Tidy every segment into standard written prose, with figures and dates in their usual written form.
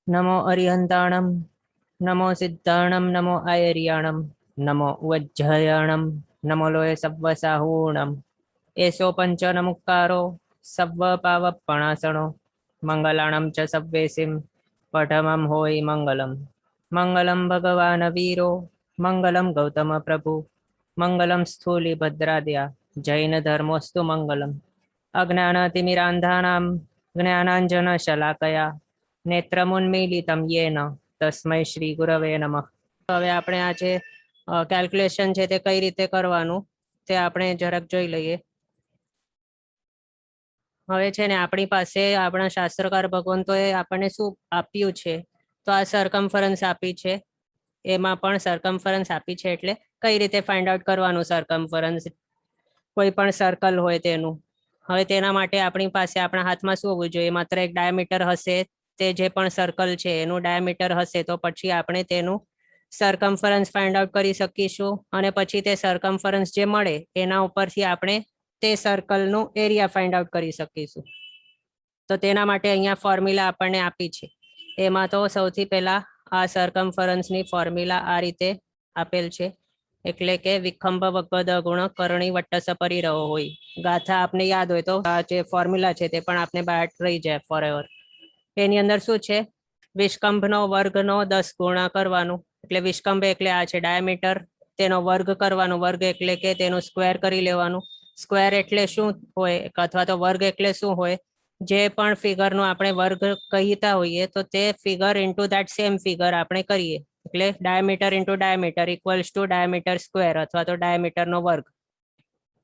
नमो अरिहंताणं नमो सिद्धाणं नमो आयर्याणं नमो वज्रयाणं नमो लोय सव्वसाहूणम् एषो पञ्चनमुक्कारो सव्वपावपणासनो मङ्गलाणं च सव्वेसिं पठमं होयि मङ्गलम् मङ्गलं भगवान् वीरो मङ्गलं गौतम प्रभु मङ्गलं स्थूलिभद्राद्या जैनधर्मोऽस्तु मङ्गलम् अज्ञानतिमिरान्धानां ज्ञानाञ्जनशलाकया नेत्रमुन्मीलितं येन तस्मै શ્રી ગુરવે નમઃ। હવે આપણે આ જે કેલ્ક્યુલેશન છે તે કઈ રીતે કરવાનું તે આપણે જરાક જોઈ લઈએ। હવે છે ને આપણી પાસે આપણા શાસ્ત્રકાર ભગવંતોએ આપણને શું આપ્યું છે, તો આ સરકમફરન્સ આપી છે, એમાં પણ સરકમફરન્સ આપી છે એટલે કઈ રીતે ફાઇન્ડ આઉટ કરવાનું સરકમફરન્સ કોઈ પણ સર્કલ હોય તેનું। હવે તેના માટે આપણી પાસે આપણા હાથમાં શું હોવું જોઈએ, માત્ર એક ડાયામીટર હશે, તે જે પણ સર્કલ છે એનું ડાયામીટર હશે તો પછી આપણે તેનું સરકમફરન્સ ફાઇન્ડ આઉટ કરી શકીશું અને પછી તે સરકમફરન્સ જે મળે એના ઉપરથી આપણે તે સર્કલનું એરિયા ફાઇન્ડ આઉટ કરી શકીશું। તો તેના માટે અહીંયા ફોર્મ્યુલા આપણને આપી છે, એમાં તો સૌથી પહેલા આ સરકમફરન્સની ફોર્મ્યુલા આ રીતે આપેલ છે, એટલે કે વિખંભ વગદ ગુણ કરણી વટ્ટસ પરિરહો હોય। ગાથા આપને યાદ હોય તો આ જે ફોર્મ્યુલા છે તે પણ આપને બાદ રહી જાય ફોર એવર। એની અંદર શું છે, વિષ્કંભનો વર્ગનો 10 ગુણા કરવાનું, એટલે વિષ્કંભ એટલે આ છે ડાયામીટર, તેનો વર્ગ કરવાનો, વર્ગ એટલે કે તેનું સ્ક્વેર કરી લેવાનું। સ્ક્વેર એટલે શું હોય અથવા તો વર્ગ એટલે શું હોય, જે પણ ફિગરનો આપણે વર્ગ કહીતા હોઈએ તો તે figure into that same figure આપણે કરીએ, એટલે diameter into diameter equals to diameter square અથવા તો ડાયામીટરનો વર્ગ।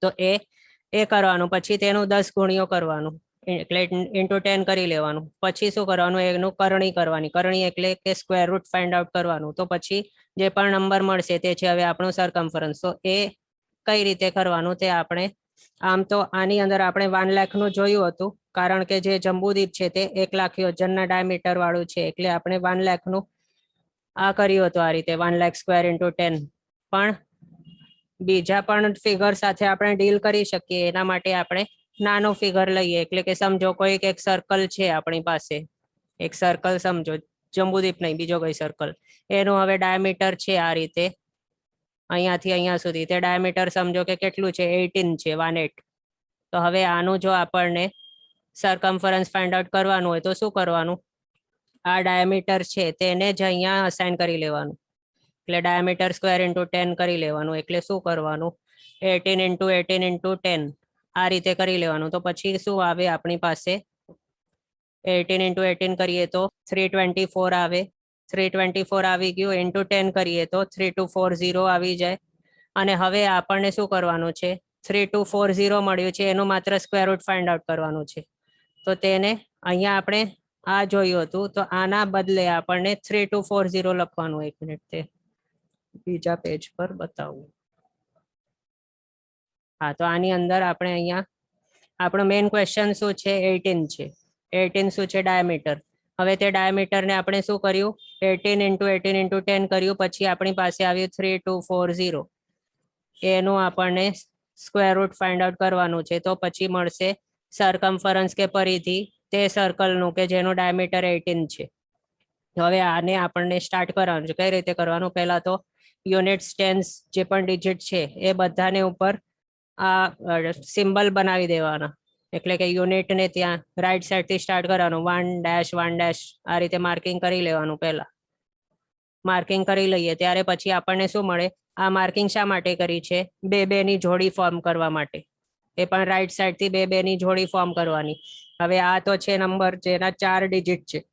તો એ કરવાનું, પછી તેનું 10 ગુણ્યો કરવાનું, એટલે ઇન્ટુ 10 કરી લેવાનું। પછી શું કરવાનું, એનું કરણી કરવાની, કરણી એટલે કે સ્ક્વેર રૂટ ફાઇન્ડ આઉટ કરવાનું। તો પછી જે પણ નંબર મળશે તે છે હવે આપણું સરકમફરન્સ। તો એ કઈ રીતે કરવાનું તે આપણે, આમ તો આની અંદર આપણે 1 લાખનું જોયું હતું, કારણ કે જે જંબુદીપ છે તે 1 લાખ યોજનના ડાયામીટર વાળું છે, એટલે આપણે 1 લાખનું આ કર્યું હતું આ રીતે 1 લાખ સ્ક્વેર ઇન્ટુ 10। પણ બીજા પણ ફિગર સાથે આપણે ડીલ કરી શકીએ, એના માટે આપણે નાનો ફિગર લઈએ, એટલે કે સમજો કોઈક એક સર્કલ છે આપણી પાસે, એક સર્કલ સમજો, જંબુદીપ નહીં બીજો કોઈ સર્કલ, એનું હવે ડાયામીટર છે આ રીતે અહીંયાથી અહીંયા સુધી, તે ડાયામીટર સમજો કે કેટલું છે 18 છે, 18। તો હવે આનું જો આપણને સરકમફરન્સ ફાઇન્ડ આઉટ કરવાનું હોય તો શું કરવાનું, આ ડાયામીટર છે તેને જ અહીંયા અસાઇન કરી લેવાનું, એટલે ડાયામીટર સ્ક્વેર ઇન્ટુ 10 કરી લેવાનું, એટલે શું કરવાનું 18 ઇન્ટુ 18 ઇન્ટુ 10 આ રીતે કરી લેવાનું। તો પછી શું આવે આપણી પાસે 18 ઇન્ટુ 18 કરીએ તો 324 આવે, 324 આવી ગયું, ઇન્ટુ 10 કરીએ તો 3240 આવી જાય। અને હવે આપણને શું કરવાનું છે, 3240 મળ્યું છે એનું માત્ર સ્ક્વેર રૂટ ફાઇન્ડ આઉટ કરવાનું છે। તો તેને અહીંયા આપણે આ જોયું હતું, તો આના બદલે આપણને 3240 લખવાનું। 1 મિનિટ, તે બીજા પેજ પર બતાવું। હા, તો આની અંદર આપણે અહીંયા આપણો મેઇન ક્વેશ્ચન શું છે, 18 છે, 18 શું છે ડાયામીટર। હવે તે ડાયામીટરને આપણે શું કર્યું, 18 ઇન્ટુ 18 ઇન્ટુ 10 કર્યું, પછી આપણી પાસે આવ્યું 3240, એનું આપણને સ્ક્વેર રૂટ ફાઇન્ડ આઉટ કરવાનું છે। તો પછી મળશે સરકમફરન્સ કે પરિધિ તે સર્કલનું કે જેનું ડાયામીટર 18 છે। હવે આને આપણને સ્ટાર્ટ કરવાનું છે, કઈ રીતે કરવાનું, પહેલા તો યુનિટ્સ ટેન્સ જે પણ ડિજિટ છે એ બધાને ઉપર આ સિમ્બલ બનાવી દેવાના, એટલે કે યુનિટને ત્યાં રાઈટ સાઈડથી સ્ટાર્ટ કરવાનું, 1 - આ રીતે માર્કિંગ કરી લેવાનું। પહેલા માર્કિંગ કરી લઈએ ત્યારે પછી આપણને શું મળે, આ માર્કિંગ શા માટે કરી છે, બે ની જોડી ફોર્મ કરવા માટે, એ પણ રાઈટ સાઈડથી બે ની જોડી ફોર્મ કરવાની। હવે આ તો છે નંબર જેના 4 ડિજિટ છે,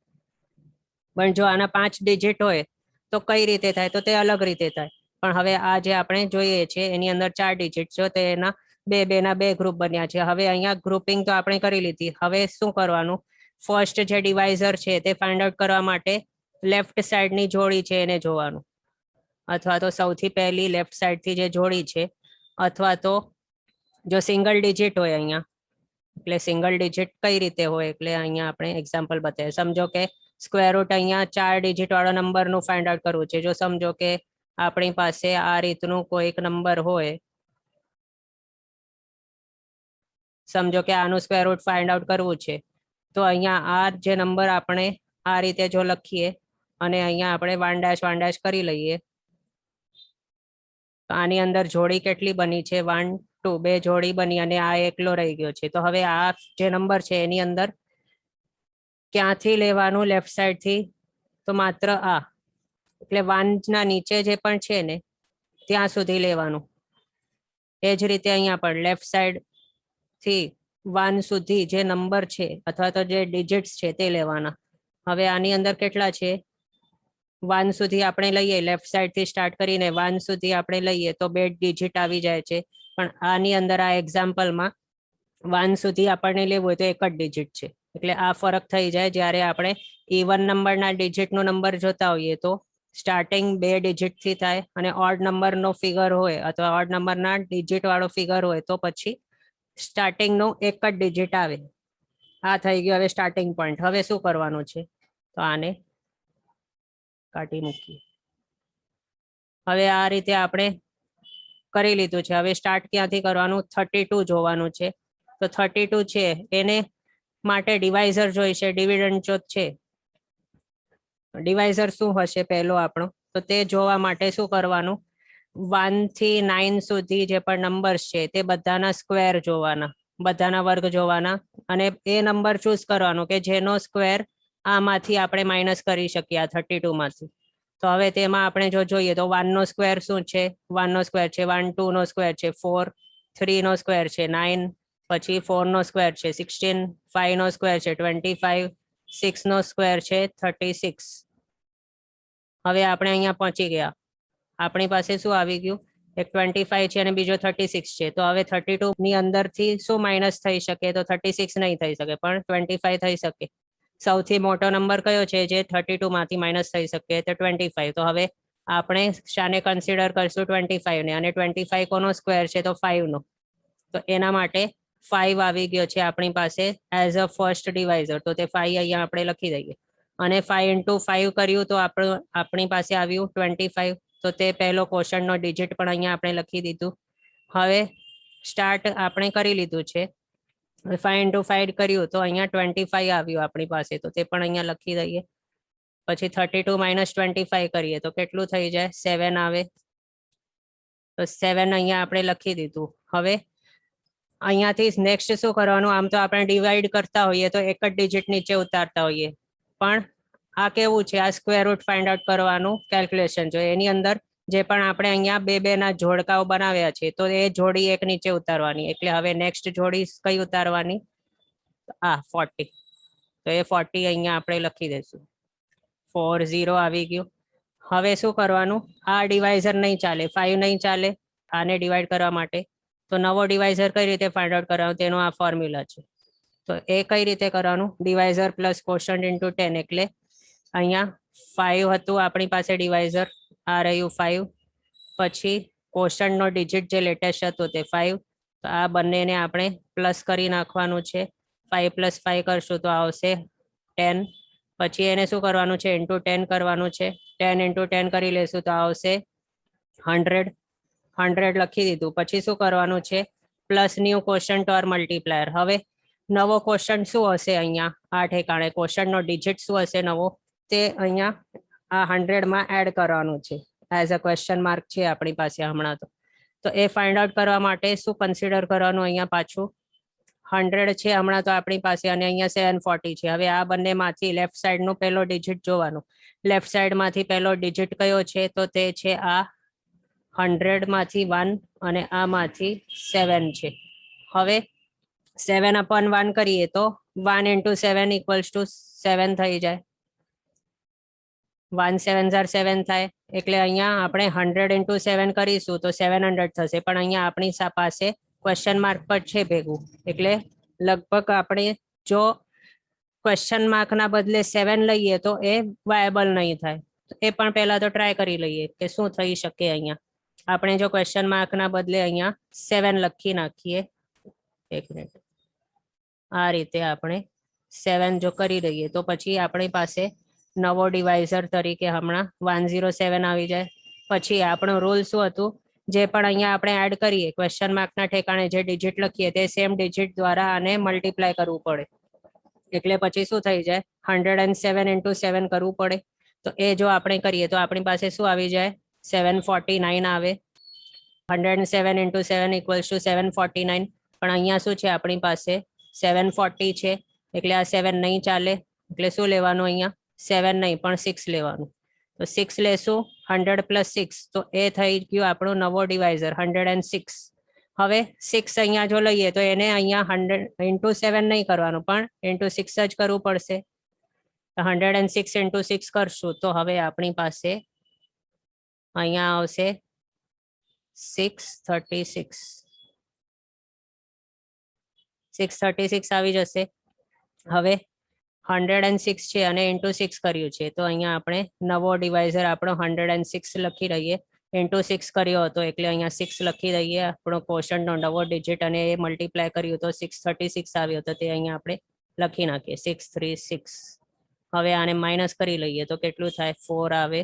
પણ જો આના 5 ડિજિટ હોય તો કઈ રીતે થાય, તો તે અલગ રીતે થાય। પણ હવે આ જે આપણે જોઈએ છે એની અંદર 4 ડિજિટ છે, તો એના બે ના બે ગ્રુપ બન્યા છે। હવે અહીંયા ગ્રુપિંગ તો આપણે કરી લીધી, હવે શું કરવાનું, ફર્સ્ટ જે ડિવાઇઝર છે તે ફાઇન્ડ આઉટ કરવા માટે લેફ્ટ સાઈડની જોડી છે એને જોવાનું, અથવા તો સૌથી પહેલી લેફ્ટ સાઈડથી જે જોડી છે, અથવા તો જો સિંગલ ડિજિટ હોય અહીંયા, એટલે સિંગલ ડિજિટ કઈ રીતે હોય, એટલે અહીંયા આપણે એક્ઝામ્પલ બતાવીએ। સમજો કે સ્ક્વેર રૂટ અહીંયા 4 ડિજિટ વાળો નંબરનું ફાઇન્ડ આઉટ કરવું છે, જો સમજો કે આપણી પાસે આ રીતનું કોઈક નંબર હોય, સમજો કે આનું સ્ક્વેર રૂટ ફાઇન્ડ આઉટ કરવું છે, તો અહીંયા આ જે નંબર આપણે આ રીતે જો લખીએ અને અહીંયા આપણે 1 કરી લઈએ તો આની અંદર જોડી કેટલી બની છે 1 2 બે જોડી બની અને આ એકલો રહી ગયો છે. તો હવે આ જે નંબર છે એની અંદર ક્યાંથી લેવાનું લેફ્ટ સાઈડ થી તો માત્ર આ એટલે 1 ના નીચે જે પણ છે ને ત્યાં સુધી લેવાનું. એ જ રીતે અહીંયા પણ લેફ્ટ સાઈડ થી 1 સુધી જે નંબર છે અથવા તો જે ડિજિટ્સ છે તે લેવાના. હવે આની અંદર કેટલા છે 1 સુધી આપણે લઈએ લેફ્ટ સાઈડ થી સ્ટાર્ટ કરીને 1 સુધી આપણે લઈએ તો 2 ડિજિટ આવી જાય છે. પણ આની અંદર આ એક્ઝામ્પલમાં 1 સુધી આપણને લેવું હોય તો એક જ ડિજિટ છે. એટલે આ ફરક થઈ જાય જ્યારે આપણે ઇવન નંબરના ડિજિટનો નંબર જોતા હોઈએ તો સ્ટાર્ટિંગ 2 ડિજિટ થી થાય અને ઓડ નંબરનો ફિગર હોય અથવા ઓડ નંબરના ડિજિટ વાળો ફિગર હોય તો પછી સ્ટાર્ટિંગનો એક જ ડિજિટ આવે. આ થઈ ગયું હવે સ્ટાર્ટિંગ પોઈન્ટ. હવે શું કરવાનું છે તો આને કાઢી મૂકીએ. હવે આ રીતે આપણે કરી લીધું છે. હવે સ્ટાર્ટ ક્યાંથી કરવાનું 32 જોવાનું છે. તો 32 છે એને માટે ડિવાઇઝર જોઈશે, ડિવિડન્ડ જો છે. ડિવાઇઝર શું હશે પહેલો આપણો તો તે જોવા માટે શું કરવાનું 1 થી 9 સુધી જે પણ નંબર્સ છે તે બધાના સ્ક્વેર જોવાના, બધાના વર્ગ જોવાના અને એ નંબર ચૂઝ કરવાનો કે જેનો સ્ક્વેર આમાંથી આપણે માઇનસ કરી શકીએ આ 32 માંથી. તો હવે તેમાં આપણે જો જોઈએ તો 1 નો સ્ક્વેર શું છે 1 નો સ્ક્વેર છે 1, 2 નો સ્ક્વેર છે 4, 3 નો સ્ક્વેર છે 9, પછી 4 નો સ્ક્વેર છે 16, 5 નો સ્ક્વેર છે 25, 6 નો સ્ક્વેર છે 36. હવે આપણે અહીંયા પહોંચી ગયા. આપણી પાસે શું આવી ગયું એક 25 છે અને બીજો 36 છે. તો હવે 32 ની અંદરથી શું માઇનસ થઈ શકે તો 36 નહીં થઈ શકે પણ 25 થઈ શકે. સૌથી મોટો નંબર કયો છે જે 32 માંથી માઇનસ થઈ શકે તો 25. તો હવે આપણે શાને કન્સિડર કરશું 25 ને અને 25 કોનો સ્ક્વેર છે તો 5 નો. તો એના માટે 5 આવી ગયો છે આપણી પાસે એઝ અ ફર્સ્ટ ડિવાઇઝર. તો તે 5 અહીંયા આપણે લખી દઈએ અને 5 × 5 કર્યું તો આપણી પાસે આવ્યું 25. તો તે પહેલો ક્વોશન્ટનો ડિજિટ પણ અહીંયા આપણે લખી દીધું. હવે સ્ટાર્ટ આપણે કરી લીધું છે. 5 × 5 કર્યું તો અહીંયા 25 આવ્યું આપણી પાસે. તો તે પણ અહીંયા લખી દઈએ. પછી 32 - 25 કરીએ તો કેટલું થઈ જાય 7 આવે. તો 7 અહીંયા આપણે લખી દીધું. હવે અહીંયાથી નેક્સ્ટ શું કરવાનું આમ તો આપણે ડિવાઈડ કરતા હોઈએ તો એક જ ડિજિટ નીચે ઉતારતા હોઈએ પણ આ કેવું છે આ સ્ક્વેર રૂટ ફાઇન્ડ આઉટ કરવાનું કેલ્ક્યુલેશન જો એની અંદર જે પણ આપણે અહીંયા બે ના જોડકાઓ બનાવ્યા છે તો એ જોડી એક નીચે ઉતારવાની. એટલે હવે નેક્સ્ટ જોડી કઈ ઉતારવાની 40. તો એ 40 અહીંયા આપણે લખી દઈશું 40 આવી ગયું. હવે શું કરવાનું આ ડિવાઇઝર નહીં ચાલે 5 નહીં ચાલે આને ડિવાઈડ કરવા માટે. તો નવો ડિવાઇઝર કઈ રીતે ફાઇન્ડ આઉટ કરવાનો તેનો આ ફોર્મ્યુલા છે. તો એ કઈ રીતે કરવાનું ડિવાઇઝર પ્લસ ક્વોશન્ટ ઇન્ટુ 10. એટલે અહીંયા 5 હતું આપણી પાસે ડિવાઇઝર આ રહ્યું 5 પછી ક્વોશન્ટનો ડિજિટ જે લેટેસ્ટ હતો તે 5. તો આ બંનેને આપણે પ્લસ કરી નાખવાનું છે 5 + 5 કરશું તો આવશે 10. પછી એને શું કરવાનું છે ઇન્ટુ 10 કરવાનું છે 10 × 10 કરી લેશું તો આવશે 100 લખી દીધું. પછી શું કરવાનું છે પ્લસ ન્યુ ક્વોશન્ટ ઓર મલ્ટીપ્લાયર. હવે નવો ક્વોશન્ટ શું હશે અહીંયા આ ઠેકાણે ક્વોશન્ટનો ડિજિટ શું હશે નવો તે અહીંયા આ 100 એડ કરવાનું છે એઝ અ ક્વેશ્ચન માર્ક છે આપણી પાસે હમણાં. તો એ ફાઇન્ડ આઉટ કરવા માટે શું કન્સિડર કરવાનું અહીંયા પાછું 100 છે હમણાં તો આપણી પાસે અને અહીંયા 740 છે. હવે આ બંનેમાંથી લેફ્ટ સાઈડનું પહેલો ડિજિટ જોવાનું. લેફ્ટ સાઈડમાંથી પહેલો ડિજિટ કયો છે તો તે છે આ 100 માંથી 1 અને આમાંથી 7 છે. હવે 7/1 કરીએ તો 1 × 7 = 7 થઈ જાય. 1 7 7 થાય એટલે અહીંયા આપણે 100 × 7 કરીશું તો 700 થશે. પણ અહીંયા આપણી પાસે ક્વેશ્ચન માર્ક પર છે ભેગું એટલે લગભગ આપણે જો ક્વેશ્ચન માર્કના બદલે 7 લઈએ તો એ વાયેબલ નહીં થાય. એ પણ પહેલા તો ટ્રાય કરી લઈએ કે શું થઈ શકે. અહીંયા આપણે જો ક્વેશ્ચન માર્કના બદલે અહીંયા 7 લખી નાખીએ. એક મિનિટ આ રીતે આપણે 7 જો કરી દઈએ તો પછી આપણી પાસે નવો ડિવાઇઝર તરીકે હમણાં 107 આવી જાય. પછી આપણો રૂલ શું હતું જે પણ અહીંયા આપણે એડ કરીએ ક્વેશ્ચન માર્કના ઠેકાણે જે ડિજિટ લખીએ તે સેમ ડિજિટ દ્વારા આને મલ્ટીપ્લાય કરવું પડે. એટલે પછી શું થઈ જાય 107 × 7 કરવું પડે. તો એ જો આપણે કરીએ તો આપણી પાસે શું આવી જાય 749 આવે. 107 × 7 = 749. પણ અહીંયા શું છે આપણી પાસે 740 છે એટલે આ 7 નહીં ચાલે એટલે શું લેવાનું અહીંયા 7 નહીં પણ 6 લેવાનું. તો 6 લેશું 100 + 6 તો એ થઈ ગયું આપણું નવો ડિવાઇઝર 106. હવે 6 અહીંયા જો લઈએ તો એને અહીંયા 100 × 7 નહીં કરવાનું પણ × 6 જ કરવું પડશે. 106 × 6 કરશું તો હવે આપણી પાસે અહીંયા આવશે 636. 636 આવી જશે. હવે 106 છે અને × 6 કર્યું છે તો અહીંયા આપણે નવો ડિવાઇઝર આપણો 106 લખી રહીએ. × 6 કર્યો હતો એટલે અહીંયા 6 લખી દઈએ આપણો ક્વોશન્ટનો નવો ડિજિટ અને એ મલ્ટીપ્લાય કર્યું તો 636 આવ્યો તો તે અહીંયા આપણે લખી નાખીએ 636. હવે આને માઇનસ કરી લઈએ તો કેટલું થાય 4 આવે.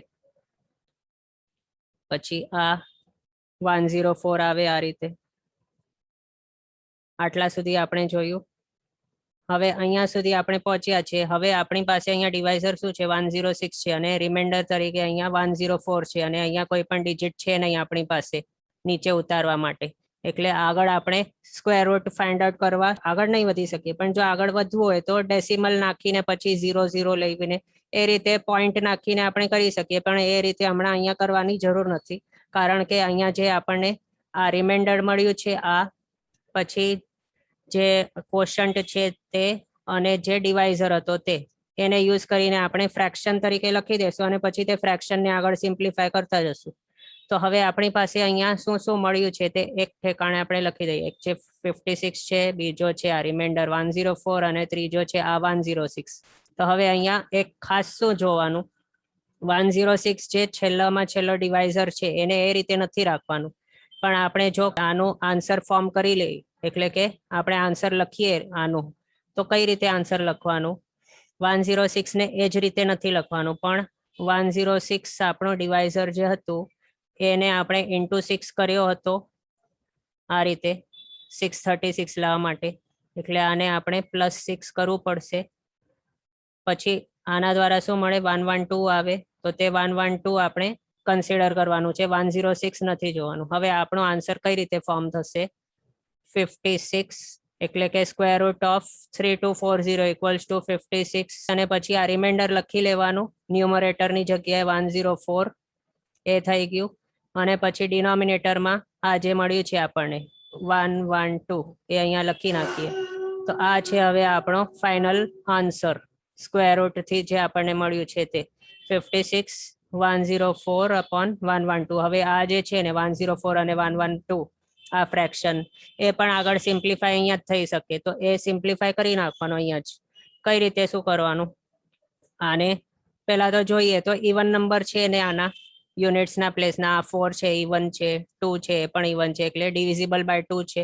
પછી આ 104 આવે આ રીતે. આટલા સુધી આપણે જોયું. હવે અહીંયા સુધી આપણે પહોંચ્યા છે. હવે આપણી પાસે અહીંયા ડિવાઇઝર શું છે 106 છે અને રિમાઇન્ડર તરીકે અહીંયા 104 છે અને અહીંયા કોઈ પણ ડિજિટ છે નહીં આપણી પાસે નીચે ઉતારવા માટે. એટલે આગળ આપણે સ્ક્વેર રૂટ ફાઇન્ડ આઉટ કરવા આગળ નહીં વધી શકીએ. પણ જો આગળ વધવું હોય તો ડેસિમલ નાખીને પછી 00 લઈને એ રીતે પોઈન્ટ નાખીને આપણે કરી શકીએ. પણ એ રીતે હમણાં અહીંયા કરવાની જરૂર નથી કારણ કે અહીંયા જે આપણને આ રિમાઇન્ડર મળ્યું છે આ પછી જે ક્વોશન્ટ છે તે અને જે ડિવાઇઝર હતો તે એને યુઝ કરીને આપણે ફ્રેક્શન તરીકે લખી દેશું અને પછી તે ફ્રેક્શનને આગળ સિમ્પ્લિફાય કરતા જશું. તો હવે આપણી પાસે અહીંયા શું શું મળ્યું છે તે એક ઠેકાણે આપણે લખી દઈએ. એક છે 56 છે, બીજો છે આ રિમાઇન્ડર 104 અને ત્રીજો છે આ 106. તો હવે અહીંયા એક ખાસ શું જોવાનું 106 જે છેલ્લામાં છેલ્લો ડિવાઇઝર છે એને એ રીતે નથી રાખવાનું. પણ આપણે જો આનું આન્સર ફોર્મ કરી લઈએ એટલે કે આપણે આન્સર લખીએ આનું તો કઈ રીતે આન્સર લખવાનું 106 ને એ જ રીતે નથી લખવાનું પણ 106 આપણો ડિવાઇઝર જે હતું એને આપણે × 6 કર્યો હતો આ રીતે 636 લાવવા માટે. એટલે આને આપણે +6 કરવું પડશે. પછી આના દ્વારા શું મળે 112 આવે તો તે 112 આપણે કન્સિડર કરવાનું છે 106 નથી જોવાનું. હવે આપણો આન્સર કઈ રીતે ફોર્મ થશે 56 એટલે કે √3240 = 56 અને પછી આ રિમાઇન્ડર લખી લેવાનું ન્યુમરેટરની જગ્યાએ 104 એ થઈ ગયું. અને પછી ડિનોમિનેટરમાં આ જે મળ્યું છે આપણને 112 એ અહીંયા લખી નાખીએ તો આ છે હવે આપણો ફાઇનલ આન્સર સ્ક્વેર રૂટથી જે આપણને મળ્યું છે તે 56 104/112. હવે આ જે છે ને 104 અને 112 આ ફ્રેક્શન એ પણ આગળ સિમ્પ્લિફાય અહીંયા જ થઈ શકે તો એ સિમ્પ્લિફાય કરી નાખવાનું અહીંયા જ. કઈ રીતે શું કરવાનું આને પહેલા તો જોઈએ તો ઇવન નંબર છે ને આના યુનિટ્સના પ્લેસના 4 છે ઇવન છે 2 છે પણ ઇવન છે એટલે ડિવિઝિબલ બાય 2 છે.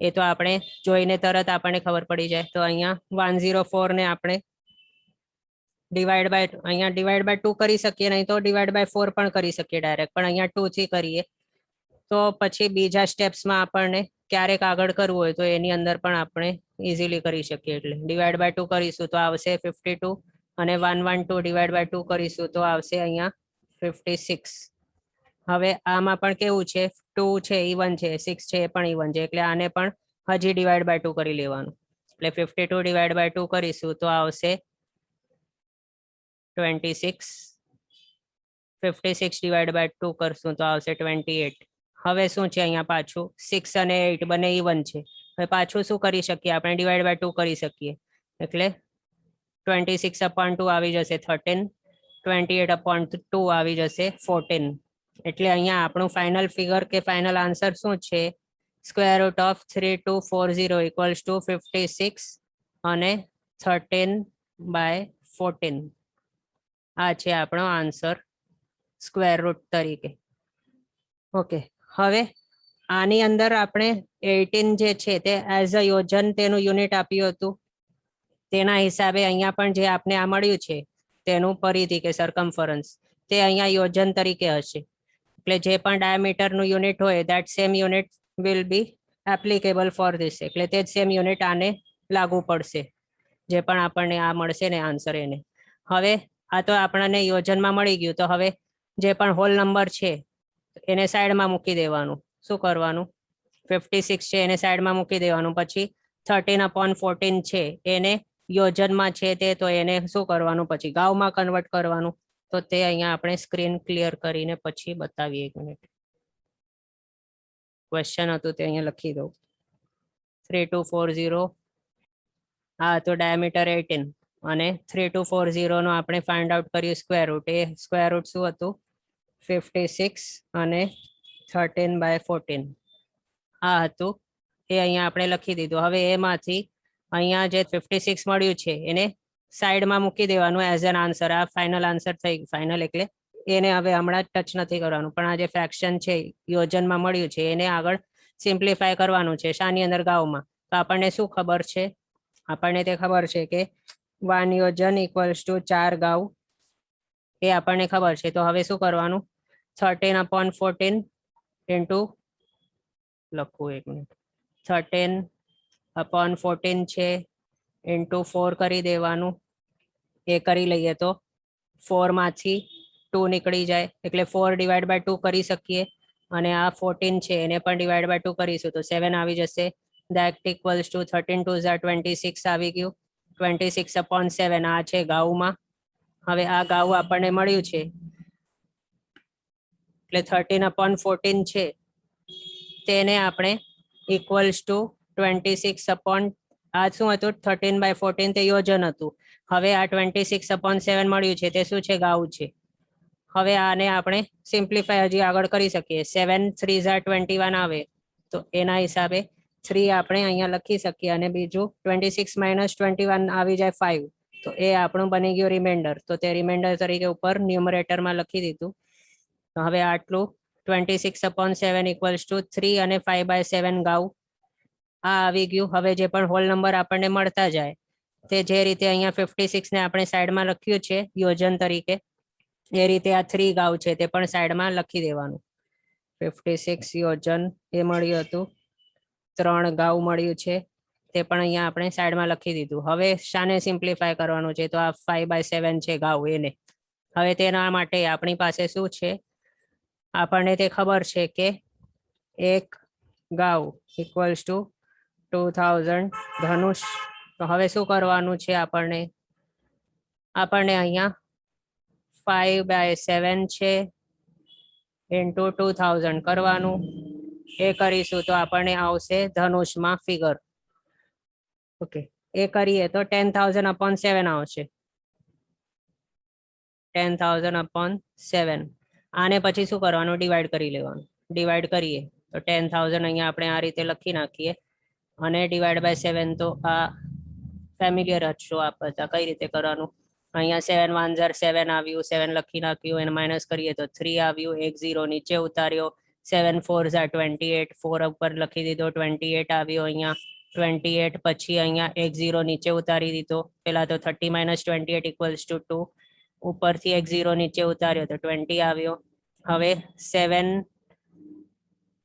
એ તો આપણે જોઈને તરત આપણને ખબર પડી જાય. તો અહીંયા 104 ને આપણે ડિવાઈડ બાય 2 કરી શકીએ નહીં તો ડિવાઈડ બાય 4 પણ કરી શકીએ ડાયરેક્ટ. પણ અહીંયા 2 થી કરીએ તો પછી બીજા સ્ટેપ્સમાં આપણને ક્યારેક આગળ કરવું હોય તો એની અંદર પણ આપણે ઇઝીલી કરી શકીએ. એટલે ડિવાઈડ બાય 2 કરીશું તો આવશે 52 અને 112 ડિવાઈડ બાય 2 કરીશું તો આવશે અહીંયા 56. હવે આમાં પણ કેવું છે 2 છે ઇવન છે 6 છે એ પણ ઇવન છે એટલે આને પણ હજી ડિવાઈડ બાય 2 કરી લેવાનું. એટલે 52 ડિવાઈડ બાય 2 કરીશું તો આવશે 26. 56 ડિવાઈડ બાય 2 કરશું તો આવશે 28. હવે શું છે અહીંયા પાછું 6 અને 8 બંને ઇવન છે. હવે પાછું શું કરી શકીએ આપણે ડિવાઈડ બાય 2 કરી શકીએ એટલે 26/2 આવી જશે 13. 28/2 આવી જશે 14. એટલે અહીંયા આપણું ફાઇનલ ફિગર કે ફાઇનલ આન્સર શું છે √3240 = 56 અને 13/14. આ છે આપણો આન્સર સ્ક્વેર રૂટ તરીકે. ઓકે હવે આની અંદર આપણે 18 જે છે તે એઝ અ યોજન તેનું યુનિટ આપ્યું હતું તેના હિસાબે અહીંયા પણ જે આપને આ મળ્યું છે તેનું પરિધિ કે સરકમફરન્સ તે અહીંયા યોજન તરીકે હશે. એટલે જે પણ ડાયામીટરનું યુનિટ હોય that same unit will be applicable for this. એટલે તે જ સેમ યુનિટ આને લાગુ પડશે. જે પણ આપણને આ મળશે ને આન્સર એને. હવે આ તો આપણને યોજનમાં મળી ગયું, તો હવે જે પણ હોલ નંબર છે એને સાઈડમાં મૂકી દેવાનું. શું કરવાનું? 56 છે એને સાઈડમાં મૂકી દેવાનું. પછી 13/14 છે એને યોજનમાં છે તે, તો એને શું કરવાનું? પછી ગાઉમાં કન્વર્ટ કરવાનું. તો તે અહીંયા આપણે સ્ક્રીન ક્લિયર કરીને પછી બતાવીએ. 1 મિનિટ, ક્વેશ્ચન હતું તે અહીંયા લખી દઉં. 3240 આ તો ડાયામીટર 18 અને 3240 નો આપણે ફાઇન્ડ આઉટ કર્યું સ્ક્વેર રૂટ. એ સ્ક્વેર રૂટ શું હતું? 56 અને 13/14 આ હતું. એ અહીંયા આપણે લખી દીધું. હવે એમાંથી અહીંયા જે 56 મળ્યું છે એને સાઈડમાં મૂકી દેવાનું એઝ એન આન્સર. આ ફાઇનલ આન્સર થઈ ગયું. ફાઇનલ એટલે એને હવે હમણાં ટચ નથી કરવાનું, પણ આ જે ફ્રેક્શન છે યોજનમાં મળ્યું છે એને આગળ સિમ્પ્લિફાય કરવાનું છે. શાની અંદર? ગાઉમાં. તો આપણને શું ખબર છે? આપણને તે ખબર છે કે 1 યોજન ઇક્વલ્સ ટુ 4 ગાઉ. એ આપણને ખબર છે. તો હવે શું કરવાનું? 13/14 ઇન્ટુ, લખું 1 મિનિટ, 13/14 છે ઇન્ટુ 4 કરી દેવાનું. એ કરી લઈએ તો 4 માંથી 2 નીકળી જાય, એટલે 4/2 કરી શકીએ. અને આ 14 છે એને પણ /2 કરીશું તો 7 આવી જશે. that equals to 13 2 26 આવી ગયું. 26/7 આ છે ગાઉમાં. હવે આ ગાઉ આપણને મળ્યું છે એટલે 13/14 છે તેને આપણે ઇક્વલ્સ ટુ 26 આ શું હતું? 13/14 તે યોજન હતું. હવે આ 26/7 મળ્યું છે તે શું છે? ગાઉ છે. હવે આને આપણે સિમ્પ્લિફાય હજી આગળ કરી શકીએ. 7 3 21 આવે તો એના હિસાબે 3 આપણે અહીંયા લખી શકીએ. અને બીજું 26 - 21 આવી જાય 5, તો એ આપણું બની ગયું રિમાઇન્ડર. તો તે રિમાઇન્ડર તરીકે ઉપર ન્યુમરેટરમાં લખી દીધું. તો હવે આટલું 26/7 ઇક્વલ્સ ટુ 3 અને 5/7 ગાઉ આ આવી ગયું. હવે જે પણ હોલ નંબર આપણને મળતા જાય તે જે રીતે અહીંયા 56 ને આપણે સાઈડમાં લખ્યું છે યોજન તરીકે, એ રીતે આ 3 ગાઉ છે તે પણ સાઈડમાં લખી દેવાનું. 56 યોજન એ મળ્યું હતું, 3 ગાઉ મળ્યું છે તે પણ અહીંયા આપણે સાઈડમાં લખી દીધું. હવે શાને સિમ્પ્લિફાય કરવાનું છે? તો આ 5/7 છે ગાઉ એને. હવે તેના માટે આપણી પાસે શું છે? આપણને તે ખબર છે કે 1 ગાઉ ઇક્વલ્સ ટુ 2000 ધનુષ. તો હવે શું કરવાનું છે? આપણને અહીંયા 5/7 છે ઇન્ટુ 2000 કરવાનું. એ કરીશું તો આપણને આવશે ધનુષમાં ફિગર. ઓકે, એ કરીએ તો 10,000/7 આવશે. 10,000/7. આને પછી શું કરવાનું? ડિવાઈડ કરી લેવાનું. ડિવાઈડ કરીએ તો 10,000 અહીંયા આપણે આ રીતે લખી નાખીએ અને /7 તો આ ફેમિલિયર જ છો આપ બધા કઈ રીતે કરવાનું. અહીંયા 7 1 7 આવ્યું, 7 લખી નાખ્યું, એને માઇનસ કરીએ તો 3 આવ્યું, 1 0 નીચે ઉતાર્યો, 7 4 28, 4 ઉપર લખી દીધો, 28 આવ્યો અહીંયા, 28 પછી અહીંયા 1 0 નીચે ઉતારી દીધો. પેલા તો 30 - 28 ઇક્વલ્સ ટુ 2, ઉપરથી 1 0 નીચે ઉતાર્યો તો 20 આવ્યો. હવે 7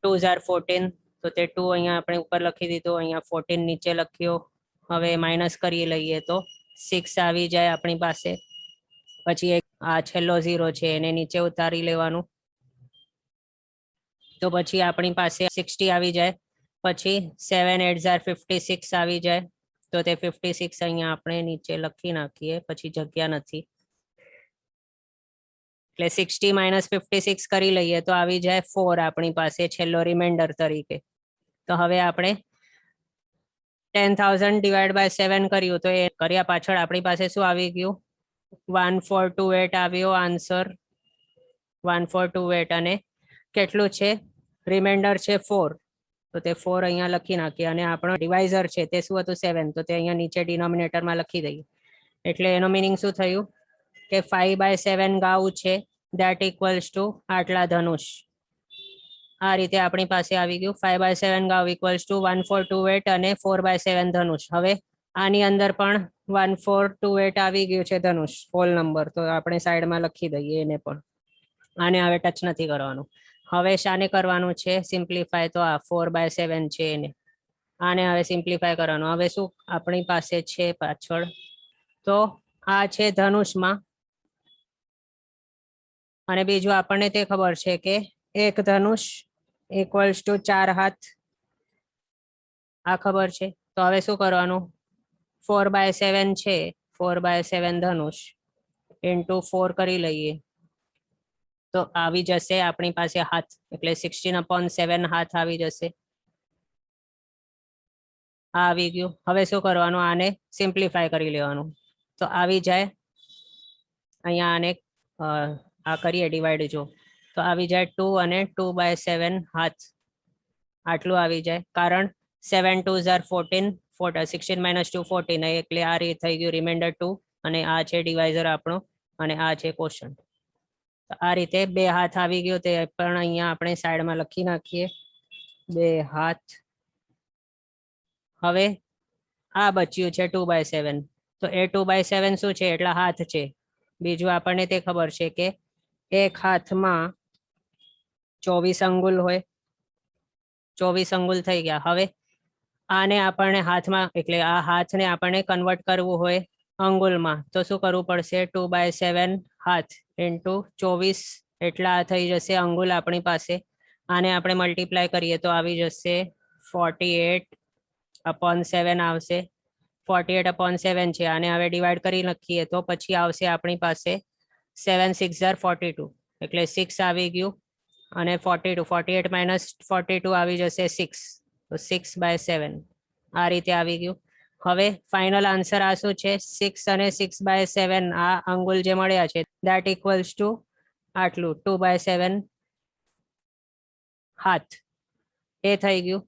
2 14, તો તે 2 અહીંયા આપણે ઉપર લખી દીધો, અહીંયા 14 નીચે લખ્યો. હવે માઇનસ કરી લઈએ તો 6 આવી જાય આપણી પાસે. પછી એક આ છેલ્લો 0 છે એને નીચે ઉતારી લેવાનું. તો પછી આપણી પાસે 60 આવી જાય. પછી 7 8 56 આવી જાય. તો તે 56 અહીંયા આપણે નીચે લખી નાખીએ, પછી જગ્યા નથી એટલે 60 - 56 કરી લઈએ તો આવી જાય 4 આપણી પાસે છેલ્લો રિમાઇન્ડર તરીકે. તો હવે આપણે 10,000/7 કર્યું તો એ કર્યા પાછળ આપણી પાસે શું આવી ગયું? 1428 આવ્યો આન્સર. 1428 અને કેટલું છે? રિમાઇન્ડર છે 4, તો તે 4 અહીંયા લખી નાખીએ. અને આપણો ડિવાઇઝર છે તે શું હતું? 7, તો તે અહીંયા નીચે ડિનોમિનેટરમાં લખી દઈએ. એટલે એનો મિનિંગ શું થયું કે 5/7 ગાઉ છે ધેટ ઇક્વલ્સ ટુ આટલા ધનુષ. આ રીતે આપણી પાસે આવી ગયું 5/7 ગાઉ ઇક્વલ્સ ટુ 1428 અને 4/7 ધનુષ. હવે આની અંદર પણ 1428 આવી ગયું છે ધનુષ હોલ નંબર, તો આપણે સાઈડમાં લખી દઈએ એને પણ. આને હવે ટચ નથી કરવાનું. હવે શાને કરવાનું છે સિમ્પ્લિફાય? તો આ 4/7 છે એને. આને હવે સિમ્પ્લિફાય કરવાનું. હવે શું આપણી પાસે છે પાછળ, તો આ છે ધનુષમાં, અને બીજું આપણને તે ખબર છે કે એક ધનુષ ઇક્વલ્સ ટુ 4 હાથ, આ ખબર છે. તો હવે શું કરવાનું, 4/7 છે, 4/7 ધનુષ ઇન્ટુ 4 કરી લઈએ તો આવી જશે આપણી પાસે હાથ, એટલે 16/7 હાથ આવી જશે. આ આવી ગયું. હવે શું કરવાનું, આને સિમ્પ્લિફાય કરી લેવાનું. તો આવી જાય અહીંયા, આને આ કરીએ ડિવાઈડ, જો તો આવી જાય 2 અને 2/7 હાથ, આટલું આવી જાય. કારણ 7 2s are 14, 16 - 2 14, એટલે આ રીતે થઈ ગયું રિમાઇન્ડર 2, અને આ છે ડિવાઇઝર આપણો, અને આ છે કોશન્ટ. આ રીતે 2 હાથ આવી ગયો, તે પણ અહીંયા આપણે સાઈડમાં લખી નાખીએ, 2 હાથ. હવે આ બચ્યું છે 2/7, તો એ 2/7 શું છે, એટલા હાથ છે. બીજું આપણને તે ખબર છે કે એક હાથમાં 24 અંગુલ હોય, 24 અંગુલ થઈ ગયા. હવે આને આપણને હાથમાં, એટલે આ હાથને આપણને કન્વર્ટ કરવું હોય અંગુલમાં, તો શું કરવું પડશે, 2/7 હાથ ઇન્ટુ 24, એટલા થઈ જશે અંગુલ આપણી પાસે. આને આપણે મલ્ટીપ્લાય કરીએ તો આવી જશે 48/7 આવશે. 48/7 છે. આને હવે ડિવાઈડ કરી લખીએ તો પછી આવશે આપણી પાસે 7 6 are 42, એટલે 6 આવી ગયું, અને 42, 48 - 42 આવી જશે 6, તો 6/7 આ રીતે આવી ગયું. હવે ફાઇનલ આન્સર આ શું છે, 6 અને 6/7 આ અંગુલ જે મળ્યા છે, ધેટ ઇક્વલ્સ ટુ આટલું 2/7 હાથ, એ થઈ ગયું.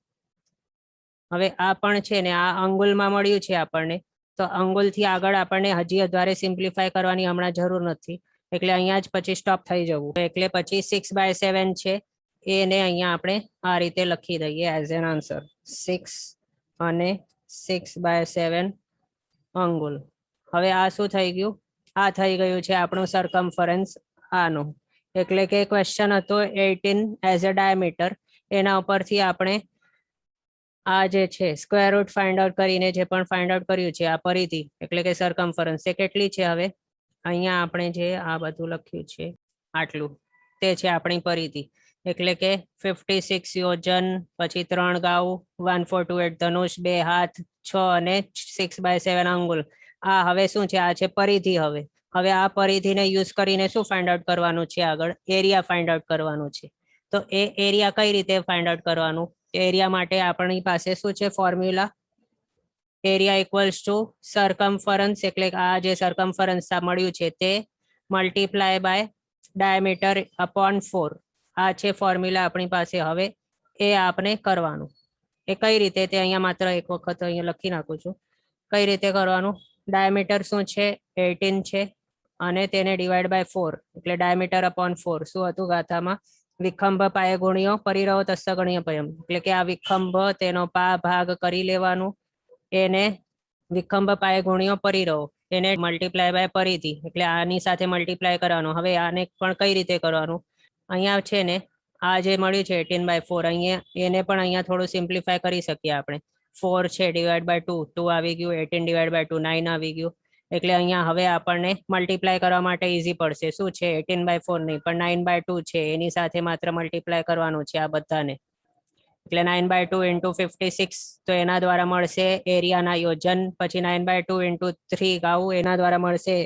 હવે આ પણ છે ને આ અંગુલમાં મળ્યું છે આપણને, તો અંગુલથી આગળ આપણને હજી અધારે સિમ્પ્લિફાય કરવાની હમણાં જરૂર નથી, એટલે અહીંયા જ પછી સ્ટોપ થઈ જવું. એટલે પછી 6/7 છે, એને અહીંયા આપણે આ રીતે લખી દઈએ એઝ એન આન્સર, 6 અને 6/7 અંગુલ. હવે આ શું થઈ ગયું, આ થઈ ગયું છે આપણું સરકમફરન્સ આનું. એટલે કે ક્વેશ્ચન હતો 18 એઝ અ ડાયામીટર, એના ઉપરથી આપણે આ જે છે સ્ક્વેર રૂટ ફાઇન્ડ આઉટ કરીને જે પણ ફાઇન્ડ આઉટ કર્યું છે, આ પરિધિ એટલે કે સરકમફરન્સ એ કેટલી છે, હવે અહીંયા આપણે જે આ બધું લખ્યું છે આટલું, તે છે આપણી પરિધિ. એટલે કે 56 યોજન, પછી 3 ગાઉ, 1428 ધનુષ, 2 હાથ, 6 અને 6/7 અંગુલ. આ હવે શું છે, આ છે પરિધિ. હવે આ પરિધિને યુઝ કરીને શું ફાઇન્ડ આઉટ કરવાનું છે, આગળ એરિયા ફાઇન્ડ આઉટ કરવાનું છે. તો એ એરિયા કઈ રીતે ફાઇન્ડ આઉટ કરવાનું, એરિયા માટે આપણી પાસે શું છે formula, area equals to circumference, એટલે આ જે સરકમફરન્સ મળ્યું છે તે મલ્ટીપ્લાય બાય ડાયામીટર અપોન 4, આ છે ફોર્મ્યુલા આપણી પાસે. હવે એ આપણે કરવાનું, એ કઈ રીતે તે અહીંયા માત્ર એક વખત અહીંયા લખી નાખું છું, કઈ રીતે કરવાનું. ડાયામીટર શું છે 18 છે, અને તેને ડિવાઈડ બાય 4, એટલે ડાયામીટર અપોન 4 શું હતું ગાથામાં, વિખંભ પાય ગુણ્યો પરિરહો તસ્ય ગણ્ય પયમ, એટલે કે આ વિખંભ તેનો પા ભાગ કરી લેવાનું, એને વિખંભ પાય ગુણ્યો પરિરહો, એને મલ્ટીપ્લાય બાય પરિધિ, એટલે આની સાથે મલ્ટીપ્લાય કરવાનું. હવે આને પણ કઈ રીતે કરવાનું, અહીંયા છે ને આ જે મળ્યું છે 18/4, અહીંયા એને પણ અહીંયા થોડું સિમ્પ્લિફાય કરી શકીએ આપણે. 4 છે ડિવાઈડ બાય 2, 2 આવી ગયું, 18 ડિવાઈડ બાય 2 9 આવી ગયું. એટલે અહીંયા હવે આપણને મલ્ટીપ્લાય કરવા માટે ઈઝી પડશે. શું છે 18/4 નહીં પણ 9/2 છે, એની સાથે માત્ર મલ્ટીપ્લાય કરવાનું છે આ બધાને. એટલે 9/2 ઇન્ટુ 56, તો એના દ્વારા મળશે એરિયાના યોજન. પછી 9/2 ઇન્ટુ 3 ગાઉ, એના દ્વારા મળશે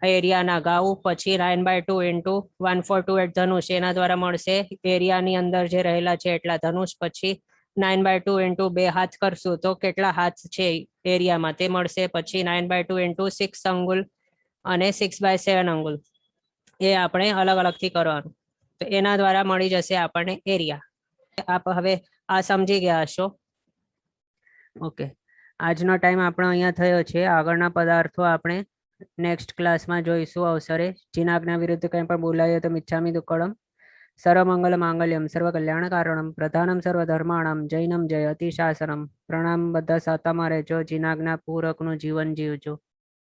એરિયાના ગાઉ. પછી 9/2 ઇન્ટુ 1428 ધનુષ, એના દ્વારા મળશે એરિયાની અંદર જે રહેલા છે એટલા ધનુષ. પછી 9/2 ઇન્ટુ 2 હાથ કરશું તો કેટલા હાથ છે એરિયામાં તે મળશે. પછી 9/2 ઇન્ટુ 6 અંગુલ અને 6/7 અંગુલ, એ આપણે અલગ અલગથી કરવાનું, તો એના દ્વારા મળી જશે આપણને એરિયા. આપ હવે આ સમજી ગયા હશો. ઓકે, આજનો ટાઈમ આપણો અહીંયા થયો છે. આગળના પદાર્થો આપણે નેક્સ્ટ ક્લાસમાં જોઈશું અવસરે. જીનાજ્ઞા વિરુદ્ધ કંઈ પણ બોલાય તો મિચ્છામિ દુક્કડમ. સર્વમંગલ માંગલ્યમ સર્વ કલ્યાણ કારણમ પ્રધાનમ સર્વધર્માણમ જૈનમ જય અતિશાસનમ. પ્રણામ. બધા સાતામાં રહેજો, જીનાજ્ઞા પૂરકનું જીવન જીવજો.